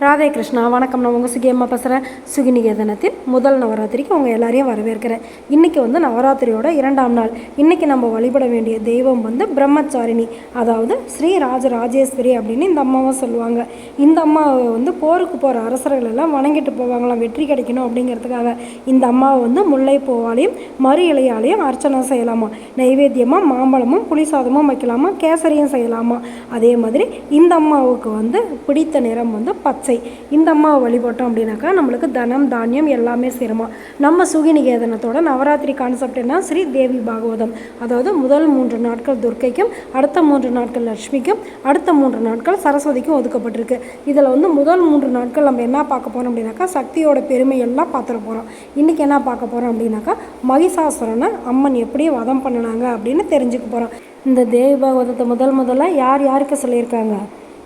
ராதே கிருஷ்ணா. வணக்கம். நான் உங்கள் சுகியம்மா பேசுகிறேன். சுகிநிகேதனத்தின் முதல் நவராத்திரிக்கு உங்கள் எல்லாரையும் வரவேற்கிறேன். இன்றைக்கி நவராத்திரியோட 2ஆம் நாள். இன்றைக்கி நம்ம வழிபட வேண்டிய தெய்வம் பிரம்மச்சாரிணி, அதாவது ஸ்ரீ ராஜராஜேஸ்வரி அப்படின்னு இந்த அம்மாவை சொல்லுவாங்க. இந்த அம்மாவை போருக்கு போகிற அரசர்கள் எல்லாம் வணங்கிட்டு போவாங்களாம், வெற்றி கிடைக்கணும் அப்படிங்கிறதுக்காக. இந்த அம்மாவை முல்லைப்பூவாலையும் மறு இலையாலையும் அர்ச்சனை செய்யலாமா, நைவேத்தியமாக மாம்பழமும் புளிசாதமும் வைக்கலாமா, கேசரியும் செய்யலாமா. அதே மாதிரி இந்த அம்மாவுக்கு பிடித்த நிறம் பச்சை. இந்த அம்மாவை வழிபட்டோம் அப்படின்னாக்கா நம்மளுக்கு தனம் தானியம் எல்லாமே சேருமா. நம்ம சுகிநிகேதனத்தோட நவராத்திரி கான்செப்ட் என்ன, ஸ்ரீ தேவி பாகவதம். அதாவது முதல் 3 நாட்கள் துர்க்கைக்கும், அடுத்த 3 நாட்கள் லட்சுமிக்கும், அடுத்த 3 நாட்கள் சரஸ்வதிக்கும் ஒதுக்கப்பட்டிருக்கு. இதில் முதல் 3 நாட்கள் நம்ம என்ன பார்க்க போகிறோம் அப்படின்னாக்கா சக்தியோட பெருமை எல்லாம் பார்த்துட போகிறோம். இன்றைக்கி என்ன பார்க்க போகிறோம் அப்படின்னாக்கா மகிஷாசுரனை அம்மன் எப்படி வதம் பண்ணினாங்க அப்படின்னு தெரிஞ்சுக்க போகிறோம். இந்த தேவி பாகவதத்தை முதல்ல யாருக்கு சொல்லியிருக்காங்க,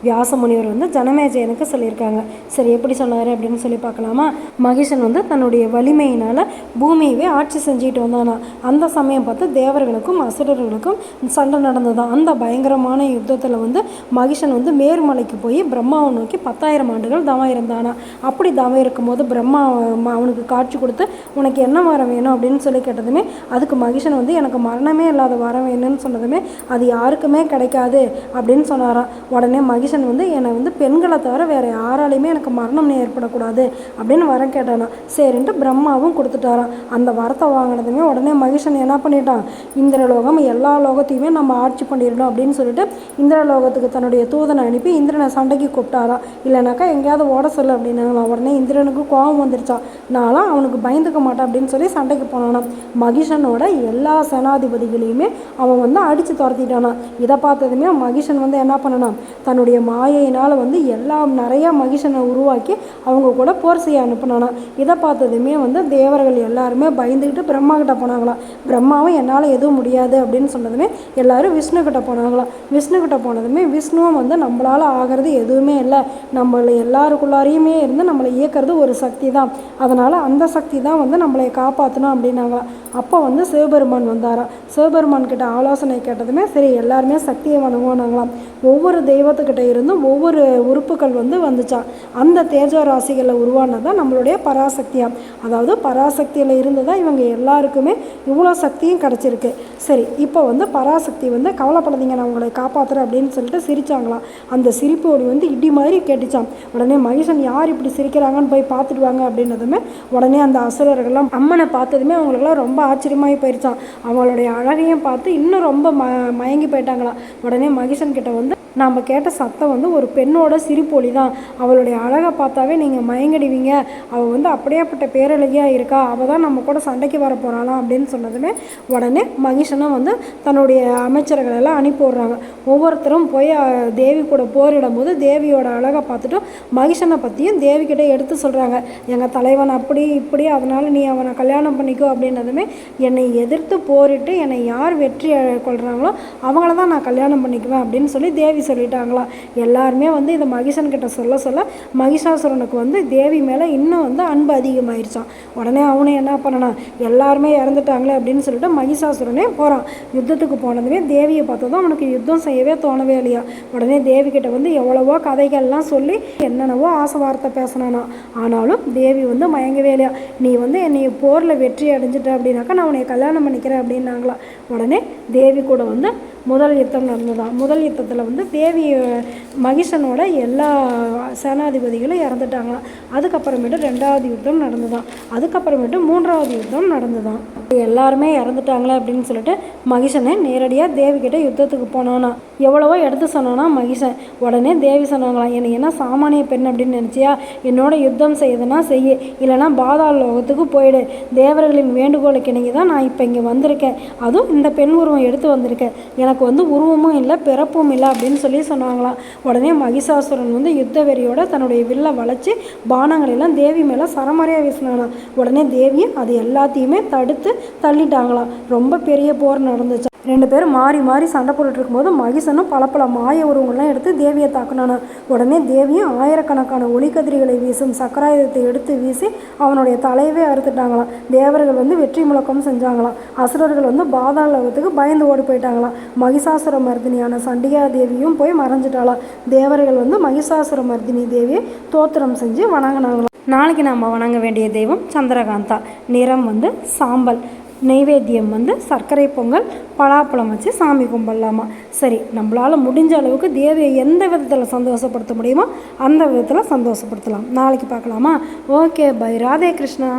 வியாச முனிவர் ஜனமேஜயனுக்கு சொல்லியிருக்காங்க. சரி, எப்படி சொன்னார் அப்படின்னு சொல்லி பார்க்கலாமா. மகிஷன் தன்னுடைய வலிமையினால் பூமியவே ஆட்சி செஞ்சுட்டு வந்தானா. அந்த சமயம் பார்த்து தேவர்களுக்கும் அசுரர்களுக்கும் சண்டை நடந்ததான். அந்த பயங்கரமான யுத்தத்தில் மகிஷன் மேர்மலைக்கு போய் பிரம்மாவை நோக்கி 10,000 ஆண்டுகள் தவம் இருந்தானா. அப்படி தவம் இருக்கும்போது பிரம்மா அவனுக்கு காட்சி கொடுத்து உனக்கு என்ன வரம் வேணும் அப்படின்னு சொல்லி கேட்டதுமே, அதுக்கு மகிஷன் எனக்கு மரணமே இல்லாத வரம் வேணும்னு சொன்னதுமே, அது யாருக்குமே கிடைக்காது அப்படின்னு சொன்னாராம். உடனே மகிஷன் என்னை பெண்களை தவிர வேறு யாராலையுமே எனக்கு மரணம் ஏற்படக்கூடாது அப்படின்னு வரம் கேட்டானா. சரின்ட்டு பிரம்மாவும் கொடுத்துட்டாராம். அந்த வரத்தை வாங்கினதுமே உடனே மகிஷன் என்ன பண்ணிட்டான், இந்திரலோகம் எல்லா லோகத்தையுமே நம்ம ஆட்சி பண்ணிடணும் அப்படின்னு சொல்லிட்டு இந்திரலோகத்துக்கு தன்னுடைய தூதனை அனுப்பி இந்திரனை சண்டைக்கு கூப்பிட்டாராம். இல்லைனாக்கா எங்கேயாவது ஓட சொல்லு அப்படின்னாங்களாம். உடனே இந்திரனுக்கு கோபம் வந்துருச்சான். நானும் அவனுக்கு பயந்துக்க மாட்டேன் அப்படின்னு சொல்லி சண்டைக்கு போனானான். மகிஷனோட எல்லா சேனாதிபதிகளையுமே அவன் அடித்து துரத்திட்டானா. இதை பார்த்ததுமே மகிஷன் என்ன பண்ணனான், தன்னுடைய மாயையினால் எல்லாம் நிறையா மகிஷனை உருவாக்கி அவங்க கூட போர் செய்ய அனுப்பினானா. இதை பார்த்ததுமே தேவர்கள் எல்லாருமே பயந்துக்கிட்டு பிரம்மா கிட்ட போனாங்களாம். பிரம்மாவும் என்னால் எதுவும் முடியாது அப்படின்னு சொன்னதுமே எல்லாரும் விஷ்ணு கிட்ட போனாங்களாம். விஷ்ணு கிட்ட போனதுமே விஷ்ணுவும் நம்மளால் ஆகிறது எதுவுமே இல்லை, நம்மளை எல்லாருக்குள்ளாரையுமே இருந்து நம்மளை இயக்கிறது ஒரு சக்தி தான், அதனால் அந்த சக்தி தான் நம்மளை காப்பாற்றணும் அப்படின்னாங்களாம். அப்போ சிவபெருமான் வந்தாராம். சிவபெருமான் கிட்ட ஆலோசனை கேட்டதுமே சரி எல்லாருமே சக்தியை வணங்குவானாங்களாம். ஒவ்வொரு தெய்வத்துக்கிட்ட இருந்தும் ஒவ்வொரு உறுப்புகள் வந்துச்சான். அந்த தேஜோ ராசிகளில் உருவானதான் நம்மளுடைய பராசக்தியாம். அதாவது பராசக்தியில் இருந்து தான் இவங்க எல்லாருக்குமே இவ்வளோ சக்தியும் கிடச்சிருக்கு. சரி, இப்போ பராசக்தி கவலைப்படாதீங்க, நான் உங்களை காப்பாற்றுறேன் அப்படின்னு சொல்லிட்டு சிரித்தாங்களாம். அந்த சிரிப்பு ஒளி இடி மாதிரி கேட்டுச்சான். உடனே மகிஷன் யார் இப்படி சிரிக்கிறாங்கன்னு போய் பார்த்துட்டு வாங்க அப்படின்னதுமே உடனே அந்த அசுரர்கள்லாம் அம்மனை பார்த்ததுமே அவங்களுக்குலாம் ரொம்ப ஆச்சரியமாகி போயிடுச்சான். அவங்களுடைய அழகையும் பார்த்து இன்னும் ரொம்ப மயங்கி போயிட்டாங்களாம். உடனே மகிஷன் கிட்ட நாம் கேட்ட சத்தம் ஒரு பெண்ணோட சிரிப்பொலி தான், அவளுடைய அழகை பார்த்தாவே நீங்கள் மயங்கிடுவீங்க, அவள் அப்படியேப்பட்ட பேரழகியாக இருக்கா, அவள் தான் நம்ம கூட சண்டைக்கு வர போகிறாளாம் அப்படின்னு சொன்னதுமே உடனே மகிஷனும் தன்னுடைய அமைச்சர்கள் எல்லாம் அனுப்பி விடுறாங்க. ஒவ்வொருத்தரும் போய் தேவி கூட போரிடும் போது தேவியோட அழகை பார்த்துட்டு மகிஷனை பற்றியும் தேவிக்கிட்ட எடுத்து சொல்கிறாங்க. எங்கள் தலைவன் அப்படி இப்படி, அதனால் நீ அவனை கல்யாணம் பண்ணிக்கோ அப்படின்னதுமே, என்னை எதிர்த்து போரிட்டு என்னை யார் வெற்றி கொள்கிறாங்களோ அவங்கள தான் நான் கல்யாணம் பண்ணிக்குவேன் அப்படின்னு சொல்லி தேவி சொல்லிட்டாங்களாம். எல்லாருமே இதை மகிஷன் கிட்ட சொல்ல மகிஷாசுரனுக்கு தேவி மேலே இன்னும் அன்பு அதிகமாயிருச்சான். உடனே அவனை என்ன பண்ணனான், எல்லாருமே இறந்துட்டாங்களே அப்படின்னு சொல்லிட்டு மகிஷாசுரனே போகிறான். யுத்தத்துக்கு போனதுமே தேவியை பார்த்ததும் அவனுக்கு யுத்தம் செய்யவே தோணவே இல்லையா. உடனே தேவி கிட்ட எவ்வளவோ கதைகள்லாம் சொல்லி என்னென்னவோ ஆசை வார்த்தை பேசினானா. ஆனாலும் தேவி மயங்கவே இல்லையா. நீ என்னை போரில் வெற்றி அடைஞ்சிட்ட அப்படின்னாக்கா நான் உன்னை கல்யாணம் பண்ணிக்கிறேன் அப்படின்னாங்களா. உடனே தேவி கூட முதல் யுத்தம் நடந்ததான். முதல் யுத்தத்தில் தேவி மகிஷனோட எல்லா சேனாதிபதிகளும் இறந்துட்டாங்களாம். அதுக்கப்புறமேட்டு 2வது யுத்தம் நடந்ததான். அதுக்கப்புறமேட்டு 3வது யுத்தம் நடந்ததான். எல்லாருமே இறந்துட்டாங்களே அப்படின்னு சொல்லிட்டு மகிஷனை நேரடியாக தேவிக்கிட்ட யுத்தத்துக்கு போனானா. எவ்வளவோ எடுத்து சொன்னானா மகிஷன். உடனே தேவி சொன்னாங்களாம், என்னை என்ன சாமானிய பெண் அப்படின்னு நினச்சியா, என்னோட யுத்தம் செய்யுதுன்னா செய்ய, இல்லைனா பாதாள லோகத்துக்கு போயிடு, தேவர்களின் வேண்டுகோளுக்கு இணங்கி தான் நான் இப்போ இங்கே வந்திருக்கேன், அதுவும் இந்த பெண் உருவம் எடுத்து வந்திருக்கேன், எனக்கு உருவமும் இல்லை பிறப்பும் இல்லை அப்படின்னு சொல்லி சொன்னாங்களாம். உடனே மகிஷாசுரன் யுத்த வெறியோட தன்னுடைய வில்லை வளைச்சி பானங்களெல்லாம் தேவி மேலே சரமறையாக வீசினாங்களாம். உடனே தேவி அது எல்லாத்தையுமே தடுத்து தள்ளிட்டாங்களாம். ரொம்ப பெரிய போர் நடந்துச்சு. 2 பேரும் மாறி மாறி சண்டை போட்டுட்டு இருக்கும்போது மகிஷனும் பல மாய உருவங்கள்லாம் எடுத்து தேவியை தாக்குனானு. உடனே தேவியும் ஆயிரக்கணக்கான ஒளிக்கதிரிகளை வீசும் சக்கராயுதத்தை எடுத்து வீசி அவனுடைய தலையவே அறுத்துட்டாங்களாம். தேவர்கள் வந்து வெற்றி முழக்கம் செஞ்சாங்களாம். அசுரர்கள் வந்து பாதாள லோகத்துக்கு பயந்து ஓடி போயிட்டாங்களாம். மகிஷாசுர மர்தினியான சண்டிகா தேவியும் போய் மறைஞ்சிட்டாளாம். தேவர்கள் வந்து மகிஷாசுர மர்தினி தேவியை தோத்திரம் செஞ்சு வணங்கினாங்களாம். நாளைக்கு நாம் வணங்க வேண்டிய தெய்வம் சந்திரகாந்தா. நிறம் வந்து சாம்பல். நெய்வேத்தியம் வந்து சர்க்கரை பொங்கல், பலாப்பழம் வச்சு சாமி கும்பிடலாமா. சரி, நம்மளால் முடிஞ்ச அளவுக்கு தேவியை எந்த விதத்தில் சந்தோஷப்படுத்த முடியுமோ அந்த விதத்தில் சந்தோஷப்படுத்தலாம். நாளைக்கு பார்க்கலாமா? Okay, bye. ராதே கிருஷ்ணா.